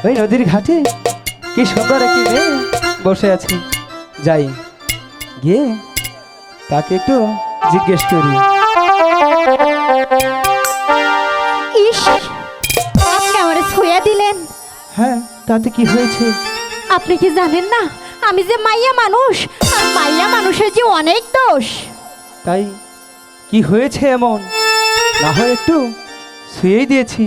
ওই নদীর ঘাটে কি সুন্দর একটি মেয়ে বসে আছে, যাই গিয়ে তাকে একটু জিজ্ঞেস করি। ইস, আপনি আমারে ছুঁয়ে দিলেন। হ্যাঁ, তাতে কি হয়েছে? আপনি কি জানেন না আমি যে মাইয়া মানুষ, আর মাইয়া মানুষের যে অনেক দোষ। তাই কি হয়েছে এমন? না হয় একটু শুয়েই দিয়েছি।